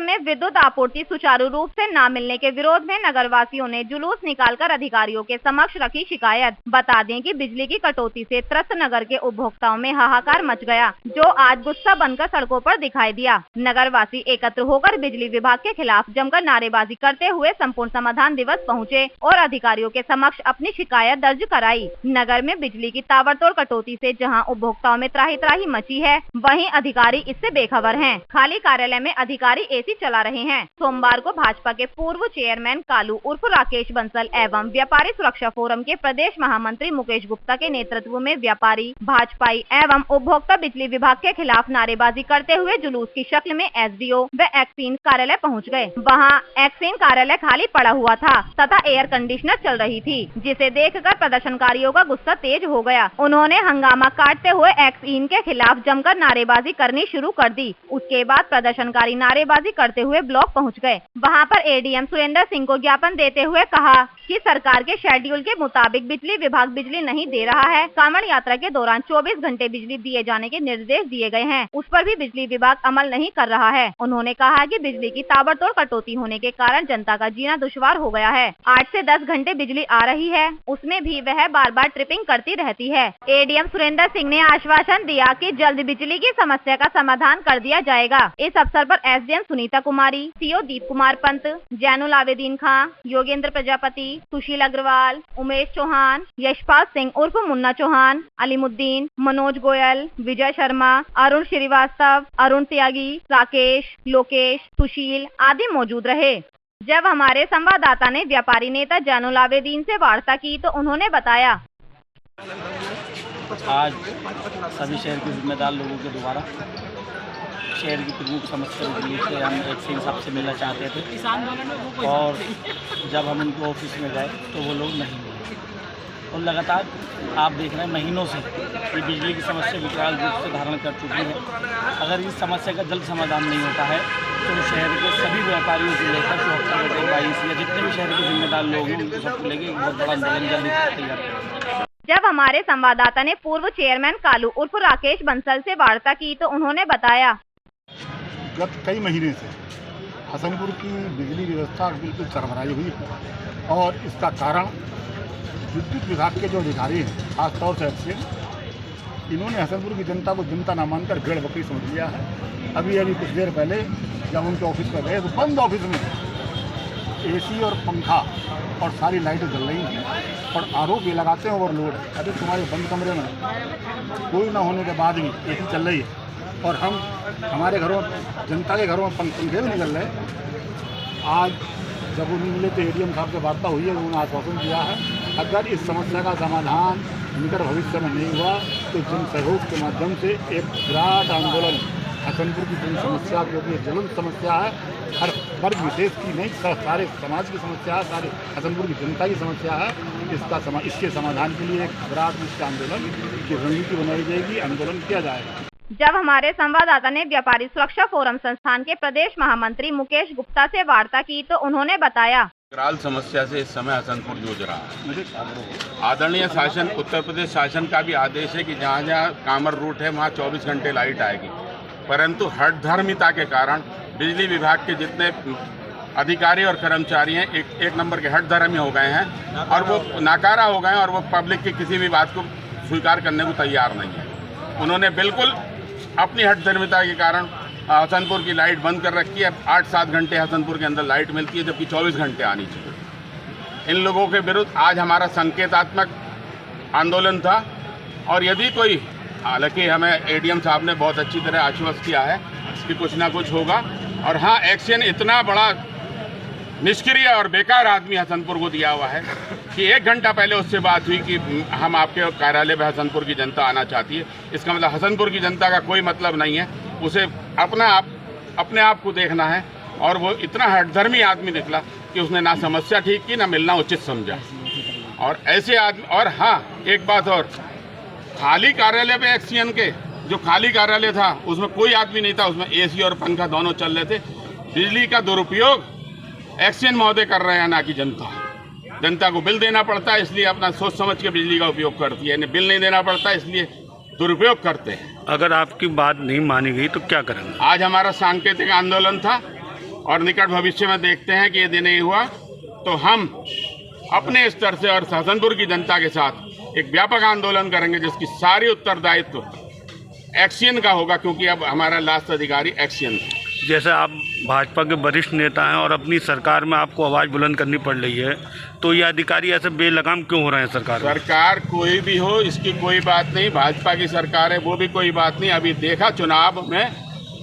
में विद्युत आपूर्ति सुचारू रूप से न मिलने के विरोध में नगरवासियों ने जुलूस निकालकर अधिकारियों के समक्ष रखी शिकायत। बता दें कि बिजली की कटौती से त्रस्त नगर के उपभोक्ताओं में हाहाकार मच गया, जो आज गुस्सा बनकर सड़कों पर दिखाई दिया। नगरवासी एकत्र होकर बिजली विभाग के खिलाफ जमकर नारेबाजी करते हुए संपूर्ण समाधान दिवस पहुँचे और अधिकारियों के समक्ष अपनी शिकायत दर्ज कराई। नगर में बिजली की ताबड़तोड़ कटौती से जहाँ उपभोक्ताओं में त्राही त्राही मची है, वहीं अधिकारी इससे बेखबर हैं। खाली कार्यालय में अधिकारी एसी चला रहे हैं। सोमवार को भाजपा के पूर्व चेयरमैन कालू उर्फ राकेश बंसल एवं व्यापारी सुरक्षा फोरम के प्रदेश महामंत्री मुकेश गुप्ता के नेतृत्व में व्यापारी, भाजपाई एवं उपभोक्ता बिजली विभाग के खिलाफ नारेबाजी करते हुए जुलूस की शक्ल में एसडीओ व एक्सीन कार्यालय पहुंच गए। वहां एक्सीन कार्यालय खाली पड़ा हुआ था तथा एयर कंडीशनर चल रही थी, जिसे देखकर प्रदर्शनकारियों का गुस्सा तेज हो गया। उन्होंने हंगामा काटते हुए एक्सीन के खिलाफ जमकर नारेबाजी करनी शुरू कर दी। उसके बाद प्रदर्शनकारी नारेबाजी करते हुए ब्लॉक पहुंच गए। वहां पर एडीएम सुरेंद्र सिंह को ज्ञापन देते हुए कहा कि सरकार के शेड्यूल के मुताबिक बिजली विभाग बिजली नहीं दे रहा है। कांवड़ यात्रा के दौरान 24 घंटे बिजली दिए जाने के निर्देश दिए गए हैं, उस पर भी बिजली विभाग अमल नहीं कर रहा है। उन्होंने कहा कि बिजली की ताबड़तोड़ कटौती होने के कारण जनता का जीना दुश्वार हो गया है। 8 से 10 घंटे बिजली आ रही है, उसमें भी वह बार बार ट्रिपिंग करती रहती है। एडीएम सुरेंद्र सिंह ने आश्वासन दिया कि जल्द बिजली की समस्या का समाधान कर दिया जाएगा। इस अवसर पर एसडीएम सुनीता कुमारी, सीओ दीप कुमार पंत, जैनुल आवेदीन खां, योगेंद्र प्रजापति, सुशील अग्रवाल, उमेश चौहान, यशपाल सिंह उर्फ मुन्ना चौहान, अलीमुद्दीन, मनोज गोयल, विजय शर्मा, अरुण श्रीवास्तव, अरुण त्यागी, राकेश, लोकेश, सुशील आदि मौजूद रहे। जब हमारे संवाददाता ने व्यापारी नेता जैनुल आवेदीन से वार्ता की तो उन्होंने बताया, आज सभी शहर के जिम्मेदार लोगों के द्वारा शहर की प्रमुख समस्याओं के लिए हम एक्सीन साहब से मिलना चाहते थे और जब हम उनके ऑफिस में गए तो वो लोग नहीं मिले। और लगातार आप देख रहे हैं महीनों से ये बिजली की समस्या विकराल रूप से धारण कर चुकी है। अगर इस समस्या का जल्द समाधान नहीं होता है तो शहर के सभी व्यापारियों से लेकर 22 या जितने भी शहर के जिम्मेदार लोग हैं उनको सबको लेके एक बहुत बड़ा आंदोलन जल्दी तैयार करेंगे। जब हमारे संवाददाता ने पूर्व चेयरमैन कालू उर्फ राकेश बंसल से वार्ता की तो उन्होंने बताया, गत कई महीने से हसनपुर की बिजली व्यवस्था बिल्कुल चरमराई हुई है और इसका कारण विद्युत विभाग के जो अधिकारी हैं, खासतौर से एक्सीन, इन्होंने हसनपुर की जनता को जनता न मानकर भेड़ बकरी समझ लिया है। अभी कुछ देर पहले जब उनके ऑफिस पर गए तो बंद ऑफिस में एसी और पंखा और सारी लाइटें जल रही हैं और आरोप ये लगाते हैं ओवरलोड है। अभी तुम्हारे बंद कमरे में कोई ना होने के बाद भी एसी चल रही है और हम हमारे घरों जनता के घरों में पंखे भी निकल रहे। आज जब उन्हें मिले तो एडीएम साहब से वार्ता हुई है, उन्होंने आश्वासन दिया है अगर इस समस्या का समाधान निकट भविष्य में नहीं हुआ तो जन सहयोग के माध्यम से एक विराट आंदोलन हसनपुर की जन समस्या, क्योंकि ज्वलंत समस्या है, हर वर्ग विशेष की नहीं, सारे समाज की समस्या है, सारे हसनपुर की जनता की समस्या है। इसके समाधान के लिए एक विराट आंदोलन की रणनीति बनाई जाएगी, आंदोलन किया जाएगा। जब हमारे संवाददाता ने व्यापारी सुरक्षा फोरम संस्थान के प्रदेश महामंत्री मुकेश गुप्ता से वार्ता की तो उन्होंने बताया, विकराल समस्या से इस समय हसनपुर जूझ रहा है। आदरणीय शासन, उत्तर प्रदेश शासन का भी आदेश है कि जहाँ जहाँ कामर रूट है वहाँ 24 घंटे लाइट आएगी, परंतु हठधर्मिता के कारण बिजली विभाग के जितने अधिकारी और कर्मचारी हैं एक नंबर के हठधर्मी हो गए हैं और वो नाकारा हो गए हैं और वो पब्लिक की किसी भी बात को स्वीकार करने को तैयार नहीं है। उन्होंने बिल्कुल अपनी हठधर्मिता के कारण हसनपुर की लाइट बंद कर रखी है। 8-7 घंटे हसनपुर के अंदर लाइट मिलती है, जबकि 24 घंटे आनी चाहिए। इन लोगों के विरुद्ध आज हमारा संकेतात्मक आंदोलन था और यदि कोई, हालांकि हमें एडीएम साहब ने बहुत अच्छी तरह आश्वस्त किया है कि कुछ ना कुछ होगा। और हाँ, एक्शन इतना बड़ा निष्क्रिय और बेकार आदमी हसनपुर को दिया हुआ है कि 1 घंटा पहले उससे बात हुई कि हम आपके कार्यालय में हसनपुर की जनता आना चाहती है। इसका मतलब हसनपुर की जनता का कोई मतलब नहीं है, उसे अपने आप को देखना है। और वो इतना हठधर्मी आदमी निकला कि उसने ना समस्या ठीक की ना मिलना उचित समझा। और ऐसे आदमी, और हाँ एक बात और, खाली कार्यालय पे एक्सीएन के जो खाली कार्यालय था उसमें कोई आदमी नहीं था, उसमें एसी और पंखा दोनों चल रहे थे। बिजली का दुरुपयोग एक्सीएन महोदय कर रहे हैं, ना कि जनता को बिल देना पड़ता है इसलिए अपना सोच समझ के बिजली का उपयोग करती है, बिल नहीं देना पड़ता इसलिए दुरुपयोग करते हैं। अगर आपकी बात नहीं मानी गई तो क्या करेंगे? आज हमारा सांकेतिक आंदोलन था और निकट भविष्य में देखते हैं कि यदि नहीं हुआ तो हम अपने स्तर से और हसनपुर की जनता के साथ एक व्यापक आंदोलन करेंगे, जिसकी सारी उत्तरदायित्व एक्सियन का होगा, क्योंकि अब हमारा लास्ट अधिकारी एक्सियन है। जैसे आप भाजपा के वरिष्ठ नेता हैं और अपनी सरकार में आपको आवाज़ बुलंद करनी पड़ रही है, तो ये अधिकारी ऐसे बेलगाम क्यों हो रहे हैं सरकार में? सरकार कोई भी हो, इसकी कोई बात नहीं, भाजपा की सरकार है वो भी कोई बात नहीं। अभी देखा चुनाव में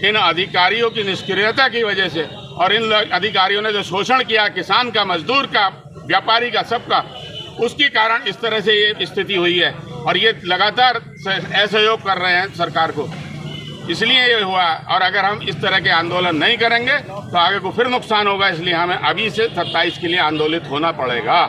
इन अधिकारियों की निष्क्रियता की वजह से, और इन अधिकारियों ने जो शोषण किया किसान का, मजदूर का, व्यापारी का, सबका, उसके कारण इस तरह से ये स्थिति हुई है। और ये लगातार असहयोग कर रहे हैं सरकार को, इसलिए ये हुआ। और अगर हम इस तरह के आंदोलन नहीं करेंगे तो आगे को फिर नुकसान होगा, इसलिए हमें अभी से 27 के लिए आंदोलित होना पड़ेगा।